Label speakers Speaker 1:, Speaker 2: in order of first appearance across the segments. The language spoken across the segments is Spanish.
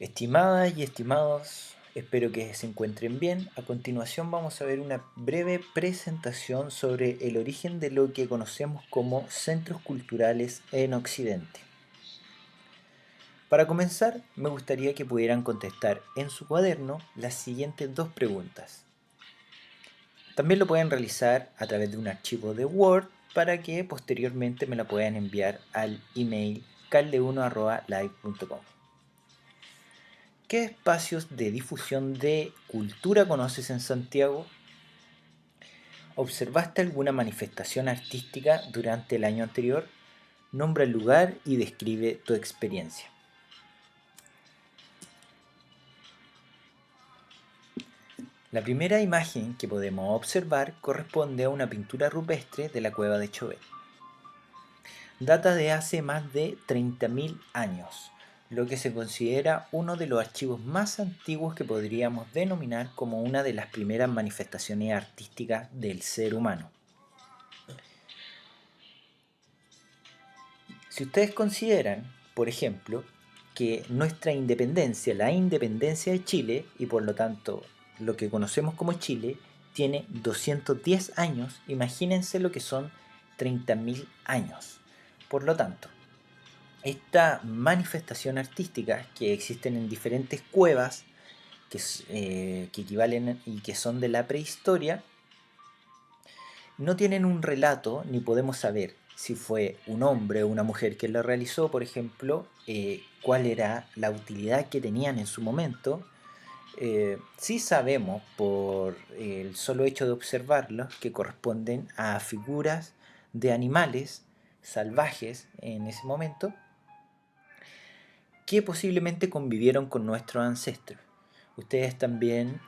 Speaker 1: Estimadas y estimados, espero que se encuentren bien. A continuación vamos a ver una breve presentación sobre el origen de lo que conocemos como centros culturales en Occidente. Para comenzar, me gustaría que pudieran contestar en su cuaderno las siguientes dos preguntas. También lo pueden realizar a través de un archivo de Word para que posteriormente me la puedan enviar al email calde1@live.com. ¿Qué espacios de difusión de cultura conoces en Santiago? ¿Observaste alguna manifestación artística durante el año anterior? Nombra el lugar y describe tu experiencia. La primera imagen que podemos observar corresponde a una pintura rupestre de la cueva de Chauvet. Data de hace más de 30.000 años, lo que se considera uno de los archivos más antiguos que podríamos denominar como una de las primeras manifestaciones artísticas del ser humano. Si ustedes consideran, por ejemplo, que nuestra independencia, la independencia de Chile, y por lo tanto lo que conocemos como Chile, tiene 210 años, imagínense lo que son 30.000 años. Por lo tanto, esta manifestación artística que existen en diferentes cuevas que equivalen y que son de la prehistoria, no tienen un relato ni podemos saber si fue un hombre o una mujer quien lo realizó, por ejemplo, cuál era la utilidad que tenían en su momento. Sí sabemos por el solo hecho de observarlos que corresponden a figuras de animales salvajes en ese momento que posiblemente convivieron con nuestros ancestros. Ustedes también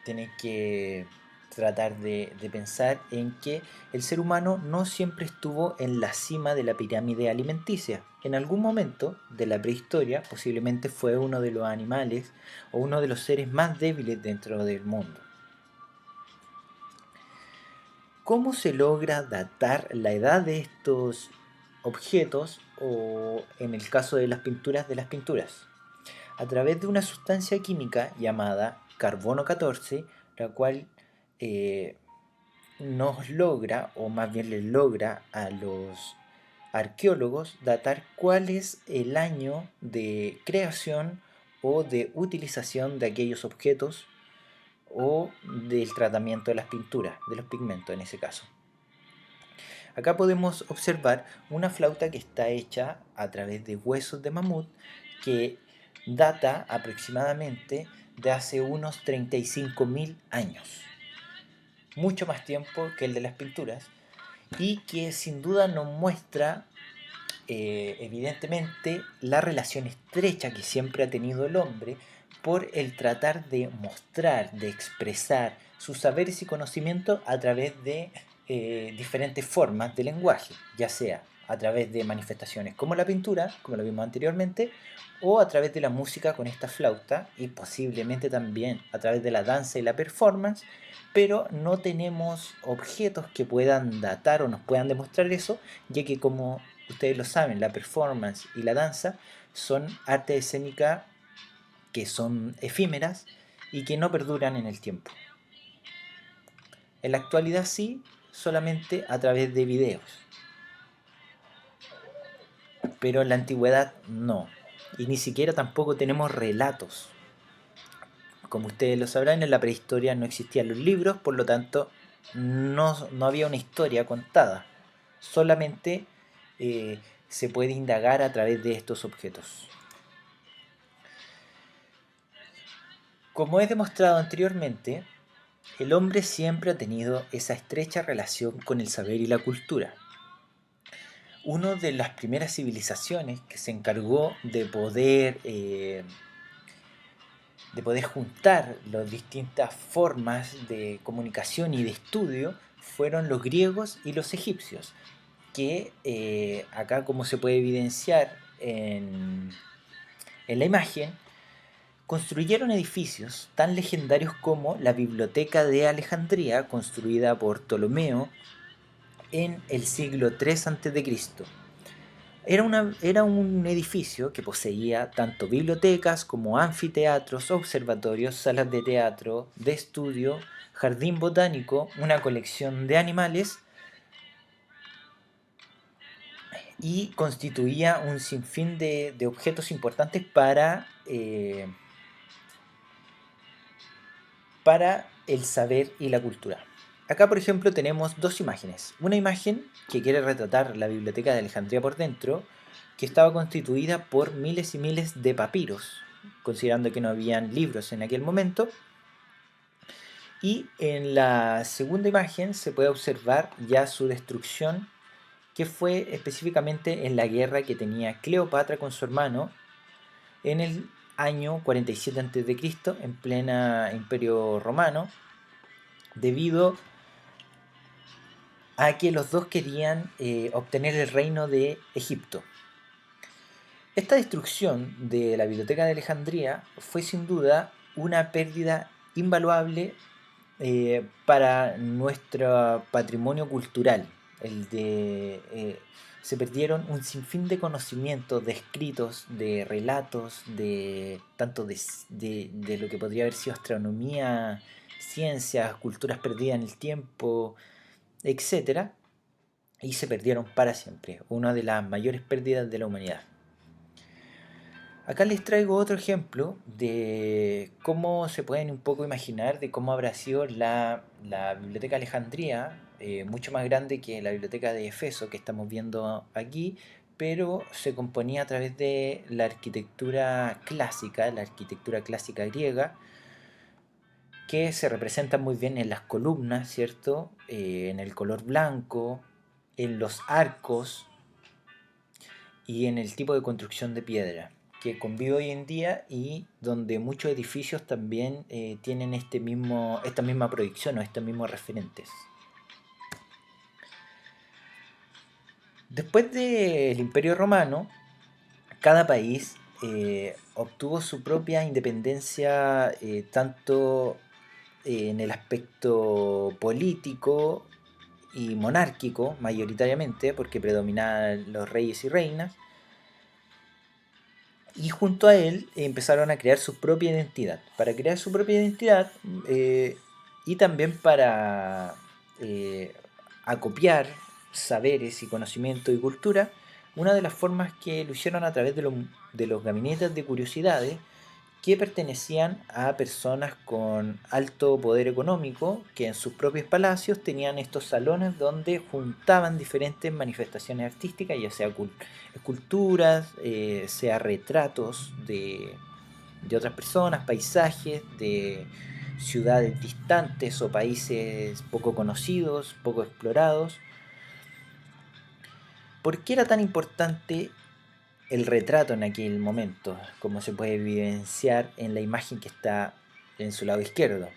Speaker 1: tienen que tratar de pensar en que el ser humano no siempre estuvo en la cima de la pirámide alimenticia. En algún momento de la prehistoria posiblemente fue uno de los animales o uno de los seres más débiles dentro del mundo. ¿Cómo se logra datar la edad de estos objetos o en el caso de las pinturas? A través de una sustancia química llamada carbono 14, la cual eh, nos logra, o más bien les logra a los arqueólogos datar cuál es el año de creación o de utilización de aquellos objetos o del tratamiento de las pinturas, de los pigmentos en ese caso. Acá podemos observar una flauta que está hecha a través de huesos de mamut que data aproximadamente de hace unos 35.000 años, mucho más tiempo que el de las pinturas, y que sin duda nos muestra evidentemente la relación estrecha que siempre ha tenido el hombre por el tratar de mostrar, de expresar sus saberes y conocimientos a través de diferentes formas de lenguaje, ya sea a través de manifestaciones como la pintura, como lo vimos anteriormente, o a través de la música con esta flauta y posiblemente también a través de la danza y la performance, pero no tenemos objetos que puedan datar o nos puedan demostrar eso, ya que como ustedes lo saben, la performance y la danza son arte escénica que son efímeras y que no perduran en el tiempo. En la actualidad sí, solamente a través de videos, pero en la antigüedad no. Y ni siquiera tampoco tenemos relatos. Como ustedes lo sabrán, en la prehistoria no existían los libros, por lo tanto no había una historia contada. Solamente se puede indagar a través de estos objetos. Como he demostrado anteriormente, el hombre siempre ha tenido esa estrecha relación con el saber y la cultura. Una de las primeras civilizaciones que se encargó de poder juntar las distintas formas de comunicación y de estudio fueron los griegos y los egipcios, que acá como se puede evidenciar en la imagen, construyeron edificios tan legendarios como la Biblioteca de Alejandría, construida por Ptolomeo en el siglo III a.C. Era un edificio que poseía tanto bibliotecas como anfiteatros, observatorios, salas de teatro, de estudio, jardín botánico, una colección de animales y constituía un sinfín de objetos importantes para el saber y la cultura. Acá, por ejemplo, tenemos dos imágenes. Una imagen que quiere retratar la biblioteca de Alejandría por dentro, que estaba constituida por miles y miles de papiros, considerando que no habían libros en aquel momento. Y en la segunda imagen se puede observar ya su destrucción, que fue específicamente en la guerra que tenía Cleopatra con su hermano en el año 47 a.C., en plena Imperio Romano, debido a que los dos querían obtener el reino de Egipto. Esta destrucción de la Biblioteca de Alejandría fue sin duda una pérdida invaluable para nuestro patrimonio cultural. Se perdieron un sinfín de conocimientos, de escritos, de relatos, tanto de lo que podría haber sido astronomía, ciencias, culturas perdidas en el tiempo, etcétera, y se perdieron para siempre, una de las mayores pérdidas de la humanidad. Acá les traigo otro ejemplo de cómo se pueden un poco imaginar de cómo habrá sido la Biblioteca de Alejandría, mucho más grande que la Biblioteca de Efeso que estamos viendo aquí, pero se componía a través de la arquitectura clásica griega, que se representa muy bien en las columnas, ¿cierto? En el color blanco, en los arcos y en el tipo de construcción de piedra que convive hoy en día y donde muchos edificios también tienen esta misma proyección o estos mismos referentes. Después del Imperio Romano, cada país obtuvo su propia independencia tanto en el aspecto político y monárquico, mayoritariamente, porque predominaban los reyes y reinas, y junto a él empezaron a crear su propia identidad. Para crear su propia identidad y también para eh, acopiar saberes y conocimiento y cultura, una de las formas que lo hicieron a través de los gabinetes de curiosidades que pertenecían a personas con alto poder económico que en sus propios palacios tenían estos salones donde juntaban diferentes manifestaciones artísticas, ya sea esculturas, sea retratos de otras personas, paisajes de ciudades distantes o países poco conocidos, poco explorados. ¿Por qué era tan importante el retrato en aquel momento, como se puede evidenciar en la imagen que está en su lado izquierdo?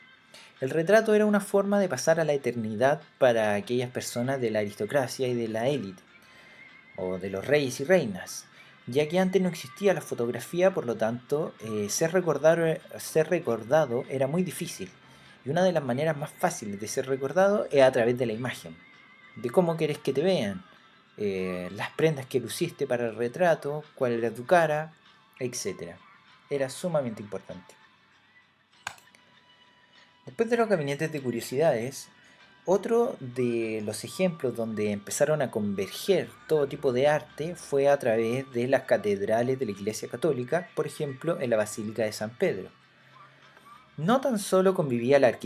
Speaker 1: El retrato era una forma de pasar a la eternidad para aquellas personas de la aristocracia y de la élite, o de los reyes y reinas, ya que antes no existía la fotografía, por lo tanto, ser recordado era muy difícil. Y una de las maneras más fáciles de ser recordado es a través de la imagen, de cómo quieres que te vean, las prendas que luciste para el retrato, cuál era tu cara, etcétera. Era sumamente importante. Después de los gabinetes de curiosidades, otro de los ejemplos donde empezaron a converger todo tipo de arte fue a través de las catedrales de la Iglesia Católica, por ejemplo en la Basílica de San Pedro. No tan solo convivía la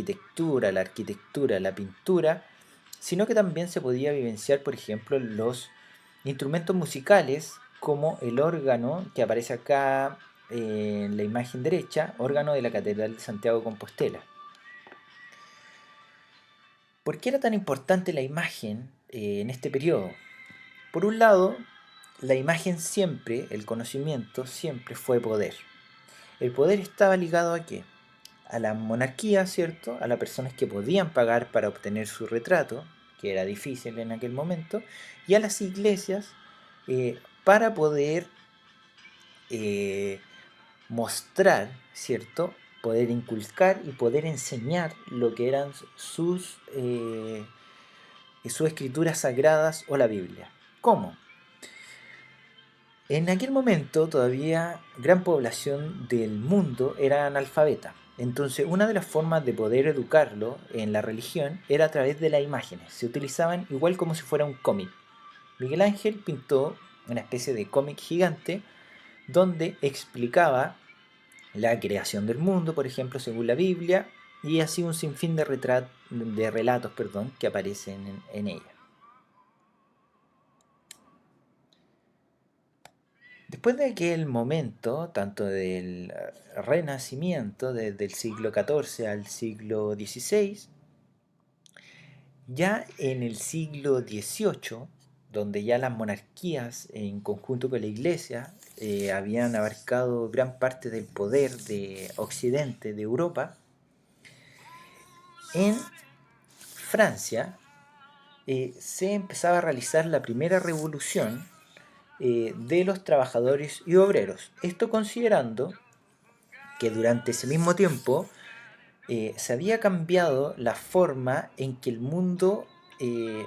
Speaker 1: pintura, sino que también se podía vivenciar, por ejemplo, los instrumentos musicales como el órgano que aparece acá en la imagen derecha, órgano de la Catedral de Santiago de Compostela. ¿Por qué era tan importante la imagen en este periodo? Por un lado, la imagen siempre, el conocimiento siempre fue poder. El poder estaba ligado a qué? A la monarquía, ¿cierto? A las personas que podían pagar para obtener su retrato, que era difícil en aquel momento, y a las iglesias para poder eh, mostrar, ¿cierto? Poder inculcar y poder enseñar lo que eran sus escrituras sagradas o la Biblia. ¿Cómo? En aquel momento todavía gran población del mundo era analfabeta. Entonces una de las formas de poder educarlo en la religión era a través de las imágenes. Se utilizaban igual como si fuera un cómic. Miguel Ángel pintó una especie de cómic gigante donde explicaba la creación del mundo, por ejemplo, según la Biblia, y así un sinfín de relatos que aparecen en ella. Después de aquel momento, tanto del Renacimiento, desde el siglo XIV al siglo XVI, ya en el siglo XVIII, donde ya las monarquías en conjunto con la Iglesia habían abarcado gran parte del poder de Occidente, de Europa, en Francia se empezaba a realizar la primera revolución de los trabajadores y obreros. Esto considerando que durante ese mismo tiempo se había cambiado la forma en que el mundo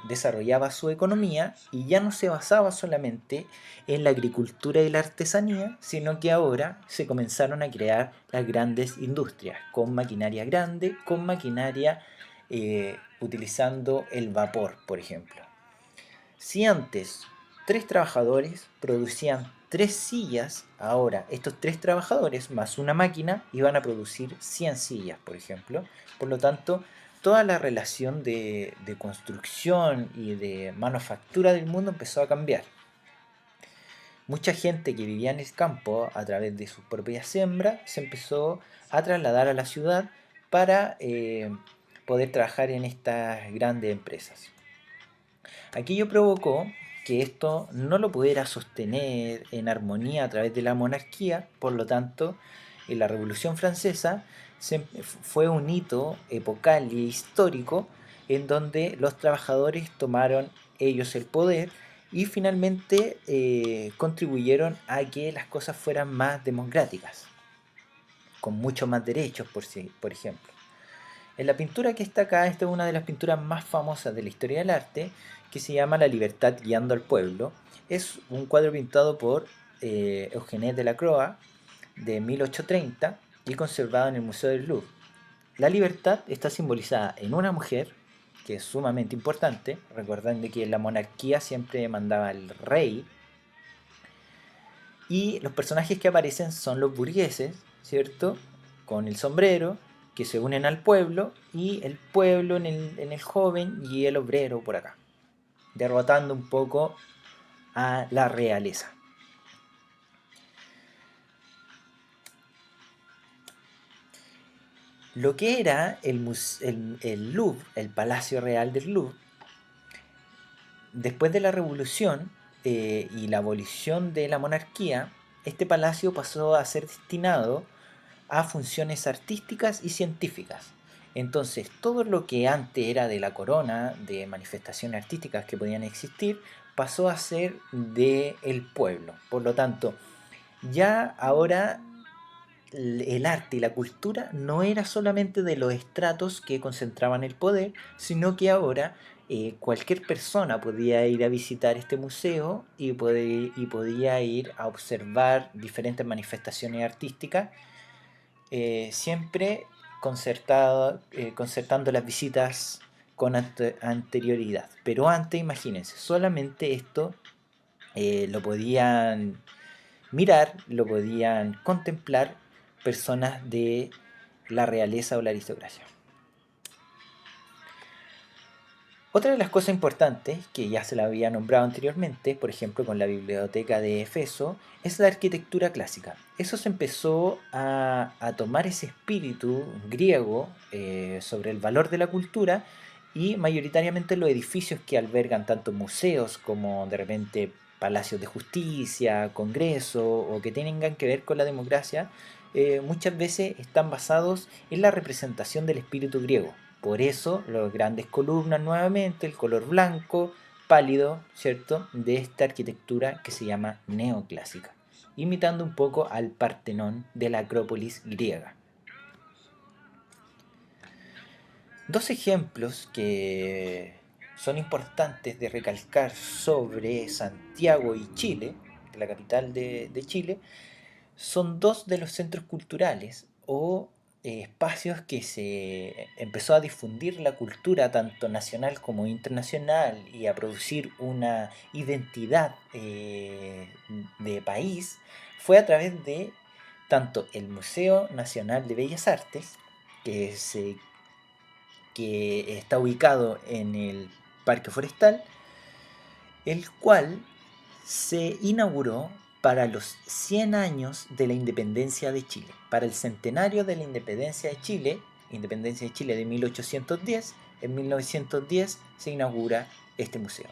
Speaker 1: desarrollaba su economía y ya no se basaba solamente en la agricultura y la artesanía, sino que ahora se comenzaron a crear las grandes industrias, con maquinaria grande, con maquinaria utilizando el vapor, por ejemplo. Si antes 3 trabajadores producían 3 sillas, ahora estos 3 trabajadores más una máquina iban a producir 100 sillas, por ejemplo. Por lo tanto, toda la relación de construcción y de manufactura del mundo empezó a cambiar. Mucha gente que vivía en el campo a través de sus propias siembras se empezó a trasladar a la ciudad para poder trabajar en estas grandes empresas. Aquello provocó que esto no lo pudiera sostener en armonía a través de la monarquía, por lo tanto, en la Revolución Francesa fue un hito epocal y histórico en donde los trabajadores tomaron ellos el poder y finalmente contribuyeron a que las cosas fueran más democráticas, con muchos más derechos, por ejemplo. En la pintura que está acá, esta es una de las pinturas más famosas de la historia del arte, que se llama La libertad guiando al pueblo. Es un cuadro pintado por Eugène Delacroix de 1830 y conservado en el Museo del Louvre. La libertad está simbolizada en una mujer, que es sumamente importante, recordando que en la monarquía siempre mandaba el rey, y los personajes que aparecen son los burgueses, ¿cierto? Con el sombrero, que se unen al pueblo, y el pueblo en el joven y el obrero por acá, derrotando un poco a la realeza. Lo que era el Louvre, el Palacio Real del Louvre, después de la Revolución y la abolición de la monarquía, este palacio pasó a ser destinado a funciones artísticas y científicas. Entonces, todo lo que antes era de la corona, de manifestaciones artísticas que podían existir, pasó a ser del pueblo. Por lo tanto, ya ahora el arte y la cultura no era solamente de los estratos que concentraban el poder, sino que ahora cualquier persona podía ir a visitar este museo y podía ir a observar diferentes manifestaciones artísticas, siempre concertando las visitas con anterioridad. Pero antes, imagínense, solamente esto lo podían mirar, lo podían contemplar personas de la realeza o la aristocracia. Otra de las cosas importantes, que ya se la había nombrado anteriormente, por ejemplo con la biblioteca de Efeso, es la arquitectura clásica. Eso se empezó a tomar ese espíritu griego sobre el valor de la cultura y mayoritariamente los edificios que albergan tanto museos como de repente palacios de justicia, congresos o que tengan que ver con la democracia, muchas veces están basados en la representación del espíritu griego. Por eso, las grandes columnas nuevamente, el color blanco, pálido, ¿cierto? De esta arquitectura que se llama neoclásica, imitando un poco al Partenón de la Acrópolis griega. Dos ejemplos que son importantes de recalcar sobre Santiago y Chile, que es la capital de Chile, son dos de los centros culturales o espacios que se empezó a difundir la cultura tanto nacional como internacional y a producir una identidad de país, fue a través de tanto el Museo Nacional de Bellas Artes, que, que está ubicado en el Parque Forestal, el cual se inauguró para los 100 años de la independencia de Chile, para el centenario de la independencia de Chile de 1810, en 1910 se inaugura este museo.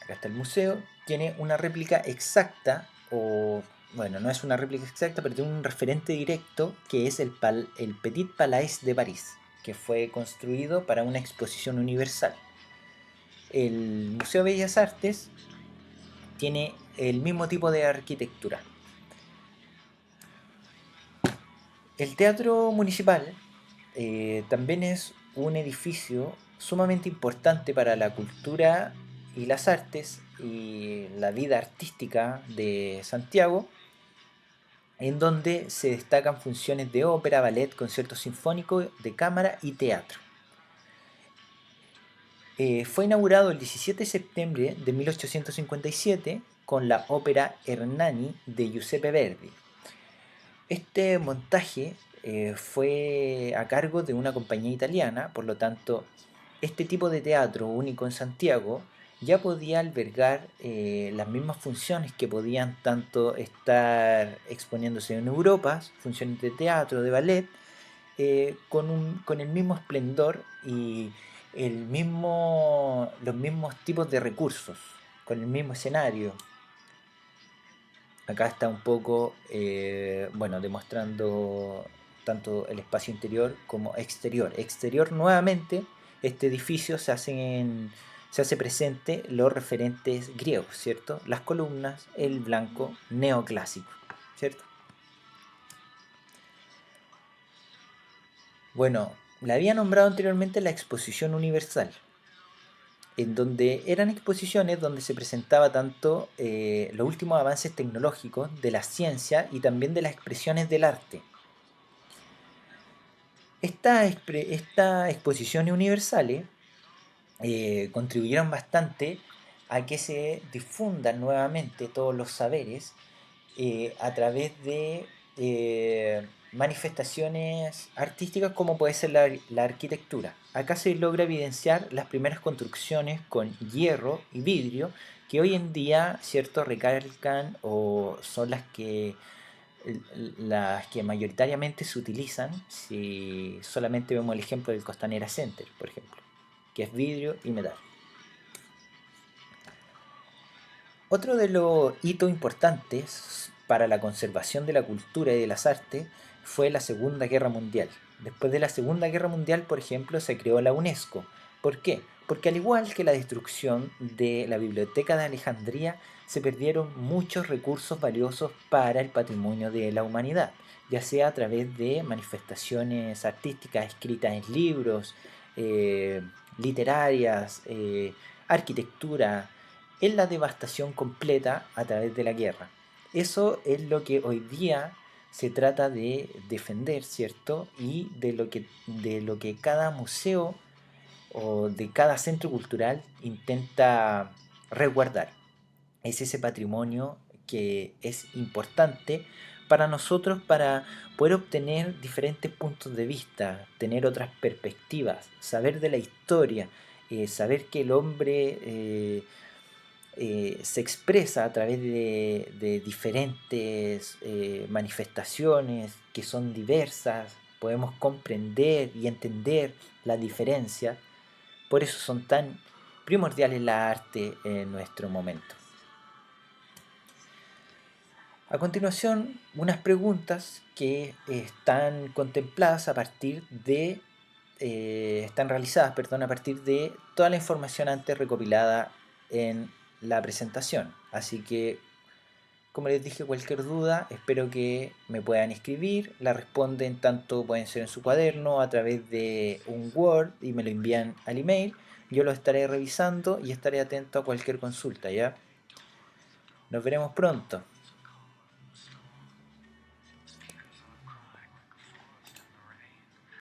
Speaker 1: Acá está el museo, tiene una réplica exacta, o bueno, no es una réplica exacta, pero tiene un referente directo que es el Petit Palais de París, que fue construido para una exposición universal. El Museo de Bellas Artes tiene el mismo tipo de arquitectura. El Teatro Municipal también es un edificio sumamente importante para la cultura y las artes y la vida artística de Santiago, en donde se destacan funciones de ópera, ballet, concierto sinfónico, de cámara y teatro. Fue inaugurado el 17 de septiembre de 1857 con la ópera Hernani de Giuseppe Verdi. Este montaje fue a cargo de una compañía italiana, por lo tanto, este tipo de teatro único en Santiago ya podía albergar las mismas funciones que podían tanto estar exponiéndose en Europa, funciones de teatro, de ballet, con el mismo esplendor y los mismos tipos de recursos, con el mismo escenario. Acá está un poco, bueno, demostrando tanto el espacio interior como exterior. Exterior, nuevamente, este edificio se hace presente los referentes griegos, ¿cierto? Las columnas, el blanco neoclásico, ¿cierto? Bueno, la había nombrado anteriormente la Exposición Universal, en donde eran exposiciones donde se presentaba tanto los últimos avances tecnológicos de la ciencia y también de las expresiones del arte. Estas exposiciones universales contribuyeron bastante a que se difundan nuevamente todos los saberes a través de manifestaciones artísticas como puede ser la arquitectura. Acá se logra evidenciar las primeras construcciones con hierro y vidrio que hoy en día, cierto, recalcan o son las que mayoritariamente se utilizan si solamente vemos el ejemplo del Costanera Center, por ejemplo, que es vidrio y metal. Otro de los hitos importantes para la conservación de la cultura y de las artes fue la Segunda Guerra Mundial. Después de la Segunda Guerra Mundial, por ejemplo, se creó la UNESCO. ¿Por qué? Porque al igual que la destrucción de la Biblioteca de Alejandría, se perdieron muchos recursos valiosos para el patrimonio de la humanidad, ya sea a través de manifestaciones artísticas escritas en libros, eh, literarias, arquitectura, en la devastación completa a través de la guerra. Eso es lo que hoy día se trata de defender, ¿cierto? Y de lo que cada museo o de cada centro cultural intenta resguardar. Es ese patrimonio que es importante para nosotros para poder obtener diferentes puntos de vista, tener otras perspectivas, saber de la historia, saber que el hombre se expresa a través de diferentes manifestaciones que son diversas, podemos comprender y entender la diferencia, por eso son tan primordiales la arte en nuestro momento. A continuación, unas preguntas que están contempladas a partir de están realizadas, perdón, a partir de toda la información antes recopilada en la presentación. Así que, como les dije, cualquier duda, espero que me puedan escribir. La responden tanto pueden ser en su cuaderno, a través de un Word y me lo envían al email, Yo lo estaré revisando y estaré atento a cualquier consulta, ¿ya? Nos veremos pronto.